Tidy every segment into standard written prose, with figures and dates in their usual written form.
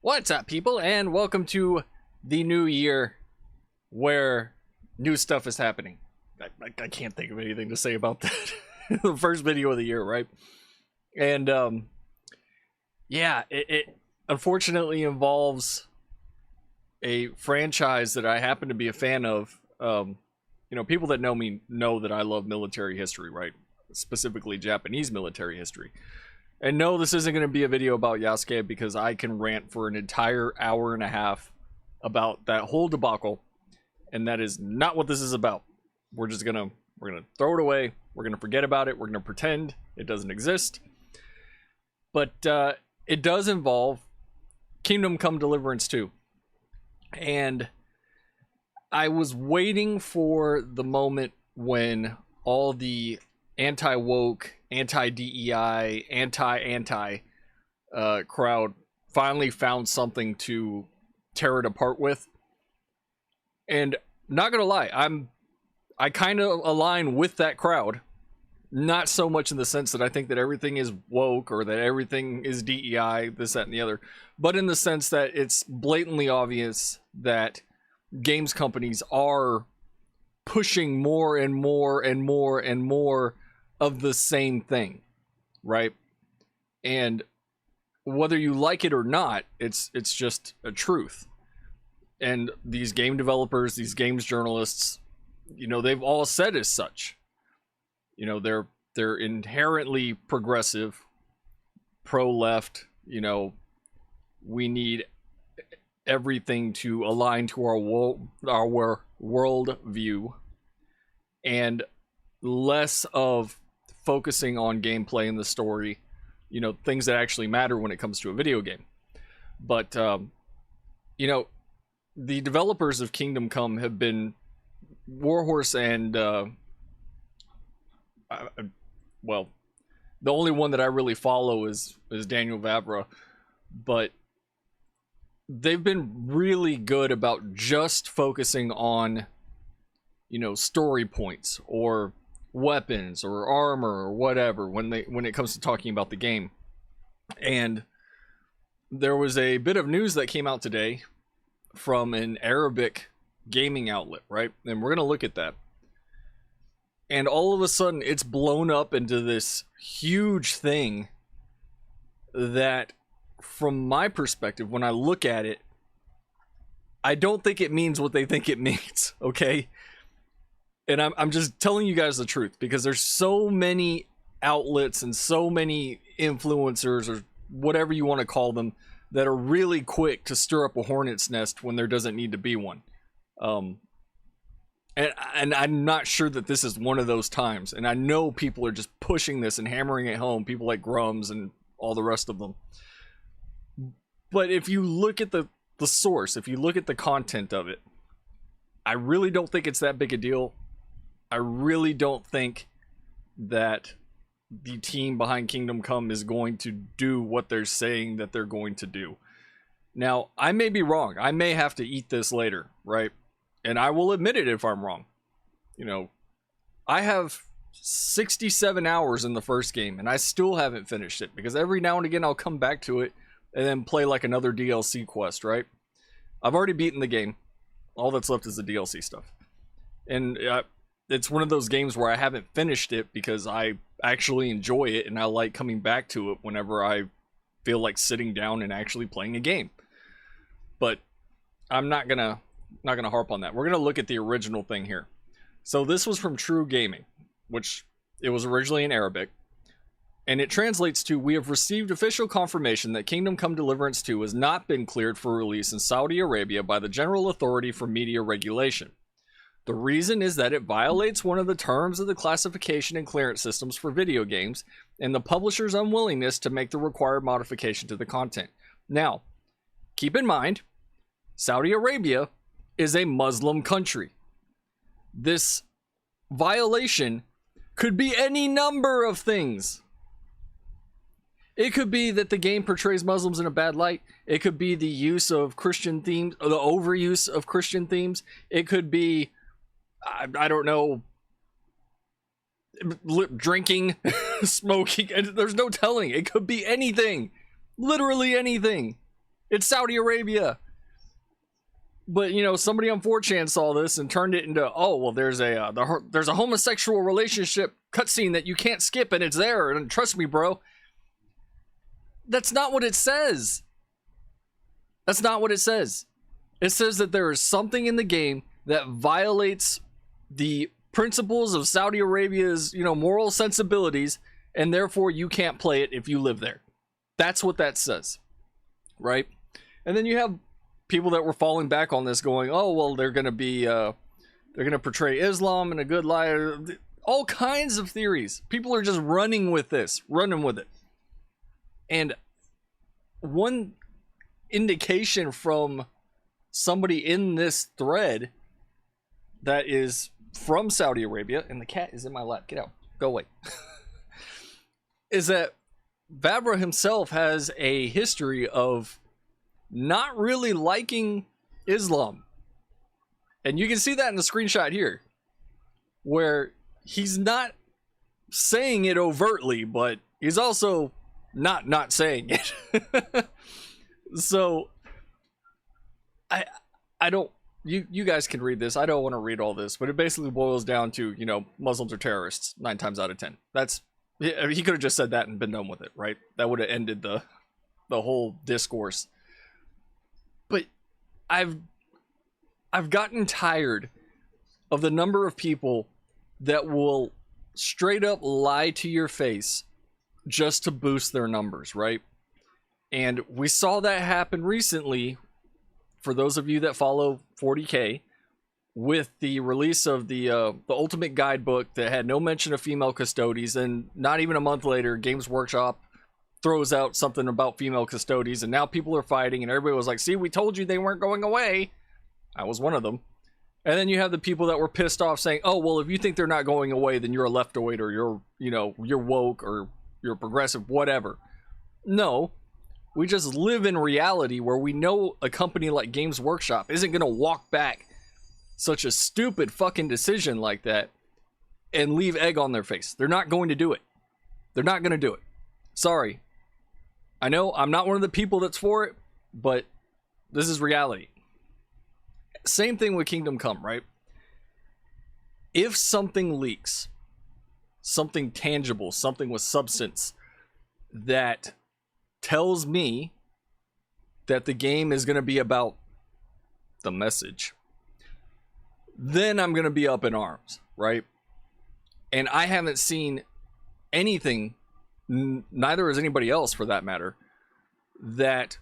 What's up, people, and welcome to the new year where new stuff is happening. I can't think of anything to say about that. The first video of the year, right? And yeah, it unfortunately involves a franchise that I happen to be a fan of. People that know me know that I love military history, right? Specifically Japanese military history. And no, this isn't going to be a video about Yasuke because I can rant for an entire hour and a half about that whole debacle, and that is not what this is about. We're gonna throw it away. We're gonna forget about it. We're gonna pretend it doesn't exist. But it does involve Kingdom Come Deliverance 2. And I was waiting for the moment when all the anti-woke, anti-DEI, anti crowd finally found something to tear it apart with. And not gonna lie, I kind of align with that crowd. Not so much in the sense that I think that everything is woke or that everything is DEI, this, that, and the other, but in the sense that it's blatantly obvious that games companies are pushing more and more and more and more of the same thing, right? And whether you like it or not, it's just a truth. And these game developers, these games journalists, they've all said as such. They're inherently progressive, pro-left. We need everything to align to our world view, and less of focusing on gameplay and the story, things that actually matter when it comes to a video game. But the developers of Kingdom Come have been Warhorse and the only one that I really follow is Daniel Vavra, but they've been really good about just focusing on story points or weapons or armor or whatever when it comes to talking about the game. And there was a bit of news that came out today from an Arabic gaming outlet, right? And we're gonna look at that. And all of a sudden it's blown up into this huge thing that, from my perspective, when I look at it, I don't think it means what they think it means, okay? And I'm just telling you guys the truth, because there's so many outlets and so many influencers, or whatever you want to call them, that are really quick to stir up a hornet's nest when there doesn't need to be one. And I'm not sure that this is one of those times. And I know people are just pushing this and hammering it home, people like Grums and all the rest of them. But if you look at the source, if you look at the content of it, I really don't think it's that big a deal. I really don't think that the team behind Kingdom Come is going to do what they're saying that they're going to do. Now, I may be wrong. I may have to eat this later, right? And I will admit it if I'm wrong. I have 67 hours in the first game, and I still haven't finished it, because every now and again I'll come back to it and then play like another DLC quest, right? I've already beaten the game. All that's left is the DLC stuff. And it's one of those games where I haven't finished it because I actually enjoy it and I like coming back to it whenever I feel like sitting down and actually playing a game. But I'm not gonna harp on that. We're gonna look at the original thing here. So this was from True Gaming, which it was originally in Arabic. And it translates to: we have received official confirmation that Kingdom Come Deliverance 2 has not been cleared for release in Saudi Arabia by the General Authority for Media Regulation. The reason is that it violates one of the terms of the classification and clearance systems for video games, and the publisher's unwillingness to make the required modification to the content. Now, keep in mind, Saudi Arabia is a Muslim country. This violation could be any number of things. It could be that the game portrays Muslims in a bad light. It could be the use of Christian themes, or the overuse of Christian themes. It could be, I don't know, drinking, smoking, and there's no telling. It could be anything. Literally anything. It's Saudi Arabia. But, you know, somebody on 4chan saw this and turned it into, oh, well, there's a homosexual relationship cutscene that you can't skip, and it's there, and trust me, bro. That's not what it says. That's not what it says. It says that there is something in the game that violates the principles of Saudi Arabia's, you know, moral sensibilities, and therefore you can't play it if you live there. That's what that says, right? And then you have people that were falling back on this going, oh, well, they're going to portray Islam in a good light. All kinds of theories. People are just running with this, running with it. And one indication from somebody in this thread that is from Saudi Arabia, and the cat is in my lap, get out, go away, is that Vavra himself has a history of not really liking Islam. And you can see that in the screenshot here, where he's not saying it overtly, but he's also not saying it. So I don't, you guys can read this. I don't want to read all this, but it basically boils down to, you know, Muslims are terrorists 9 times out of 10. That's, he could have just said that and been done with it, right? That would have ended the whole discourse. But I've gotten tired of the number of people that will straight up lie to your face just to boost their numbers, right? And we saw that happen recently, for those of you that follow 40K, with the release of the Ultimate Guidebook that had no mention of female custodies, and not even a month later, Games Workshop throws out something about female custodies, and now people are fighting, and everybody was like, see, we told you they weren't going away. I was one of them. And then you have the people that were pissed off saying, oh, well, if you think they're not going away, then you're a leftoid, or you're woke, or you're progressive, whatever. No, we just live in reality where we know a company like Games Workshop isn't going to walk back such a stupid fucking decision like that and leave egg on their face. They're not going to do it. They're not going to do it. Sorry. I know I'm not one of the people that's for it, but this is reality. Same thing with Kingdom Come, right? If something leaks, something tangible, something with substance that tells me that the game is going to be about the message, then I'm going to be up in arms, right? And I haven't seen anything, neither has anybody else for that matter, that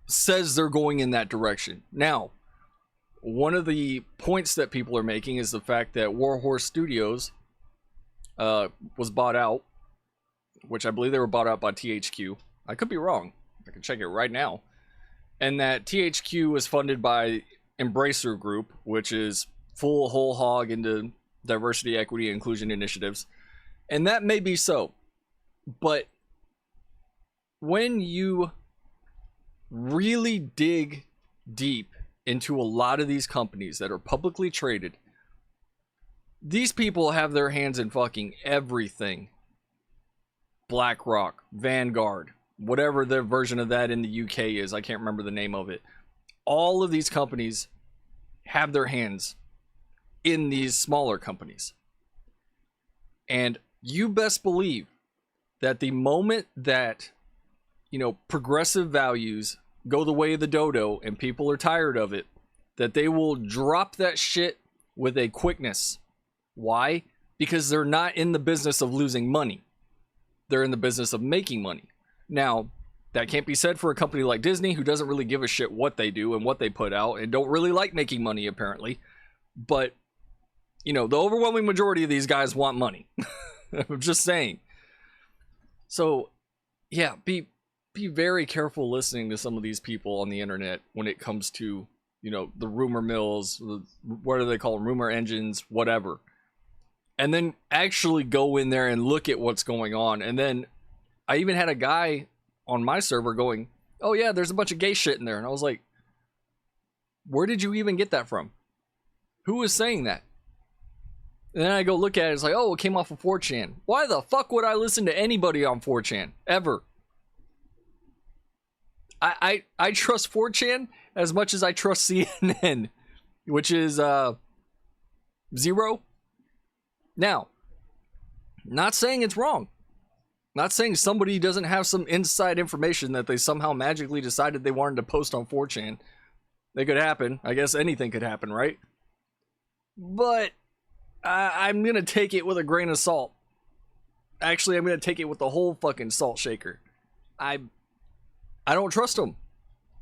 says they're going in that direction. Now, one of the points that people are making is the fact that Warhorse Studios was bought out, which I believe they were bought out by THQ. I could be wrong. I can check it right now. And that THQ was funded by Embracer Group, which is full whole hog into diversity, equity, and inclusion initiatives. And that may be so. But when you really dig deep into a lot of these companies that are publicly traded, these people have their hands in fucking everything. BlackRock, Vanguard, whatever their version of that in the UK is, I can't remember the name of it. All of these companies have their hands in these smaller companies. And you best believe that the moment that, you know, progressive values go the way of the dodo and people are tired of it, that they will drop that shit with a quickness. Why? Because they're not in the business of losing money. They're in the business of making money. Now, that can't be said for a company like Disney, who doesn't really give a shit what they do and what they put out, and don't really like making money, apparently. But, you know, the overwhelming majority of these guys want money. I'm just saying. So, yeah, be very careful listening to some of these people on the internet when it comes to, you know, the rumor mills, what do they call them, rumor engines, whatever. And then actually go in there and look at what's going on. And then I even had a guy on my server going, oh yeah, there's a bunch of gay shit in there. And I was like, where did you even get that from? Who was saying that? And then I go look at it, it's like, oh, it came off of 4chan. Why the fuck would I listen to anybody on 4chan? Ever? I trust 4chan as much as I trust CNN, which is zero. Now, not saying it's wrong. Not saying somebody doesn't have some inside information that they somehow magically decided they wanted to post on 4chan. That could happen. I guess anything could happen, right? But I'm going to take it with a grain of salt. Actually, I'm going to take it with the whole fucking salt shaker. I don't trust them.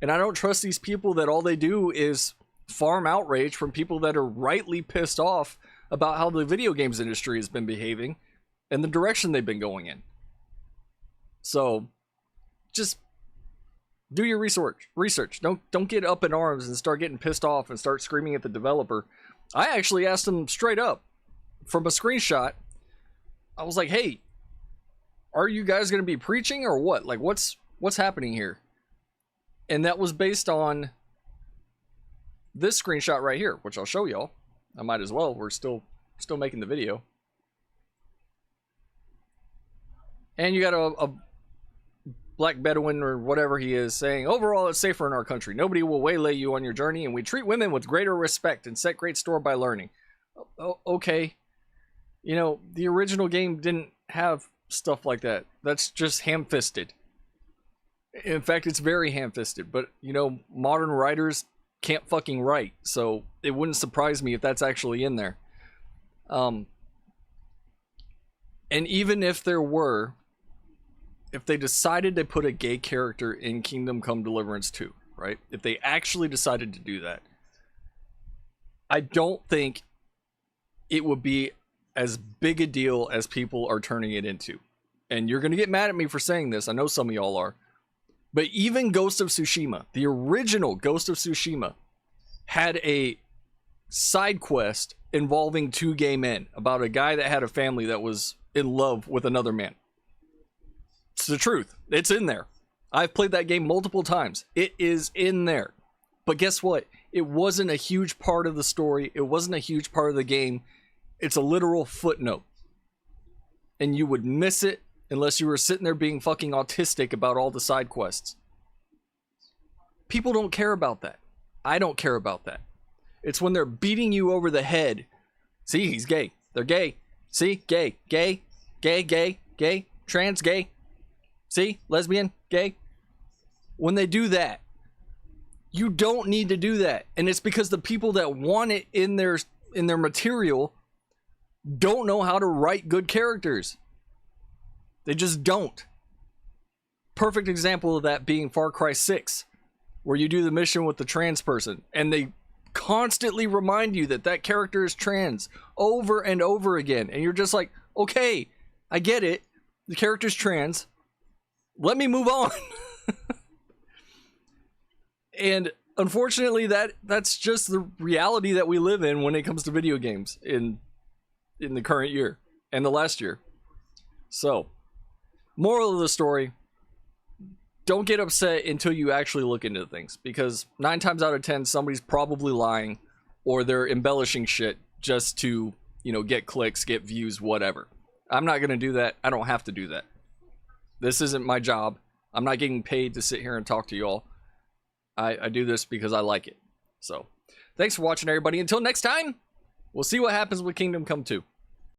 And I don't trust these people that all they do is farm outrage from people that are rightly pissed off about how the video games industry has been behaving and the direction they've been going in. So, just do your research. Don't get up in arms and start getting pissed off and start screaming at the developer. I actually asked him straight up from a screenshot. I was like, "Hey, are you guys going to be preaching or what? Like, what's happening here?" And that was based on this screenshot right here, which I'll show y'all. I might as well. We're still making the video. And you got a Black Bedouin or whatever he is saying, overall it's safer in our country. Nobody will waylay you on your journey, and we treat women with greater respect and set great store by learning. Okay. You know, the original game didn't have stuff like that. That's just ham-fisted. In fact, it's very ham-fisted. But, you know, modern writers can't fucking write, so it wouldn't surprise me if that's actually in there. And even if there were, if they decided to put a gay character in Kingdom Come Deliverance 2, right? If they actually decided to do that, I don't think it would be as big a deal as people are turning it into. And you're going to get mad at me for saying this. I know some of y'all are. But even Ghost of Tsushima, the original Ghost of Tsushima, had a side quest involving two gay men about a guy that had a family that was in love with another man. It's the truth. It's in there. I've played that game multiple times. It is in there. But guess what? It wasn't a huge part of the story. It wasn't a huge part of the game. It's a literal footnote. And you would miss it unless you were sitting there being fucking autistic about all the side quests. People don't care about that. I don't care about that. It's when they're beating you over the head. See, he's gay. They're gay. See, gay, gay, gay, gay, gay, trans, gay. See, lesbian, gay. When they do that, you don't need to do that. And it's because the people that want it in their material don't know how to write good characters. They just don't. Perfect example of that being Far Cry 6, where you do the mission with the trans person, and they constantly remind you that that character is trans over and over again. And you're just like, okay, I get it. The character's trans. Let me move on. And unfortunately, that's just the reality that we live in when it comes to video games in the current year and the last year. So, moral of the story, don't get upset until you actually look into things, because 9 times out of 10 somebody's probably lying or they're embellishing shit just to, you know, get clicks, get views, whatever. I'm not going to do that. I don't have to do that. This isn't my job. I'm not getting paid to sit here and talk to y'all. I do this because I like it. So, thanks for watching, everybody. Until next time, we'll see what happens with Kingdom Come 2.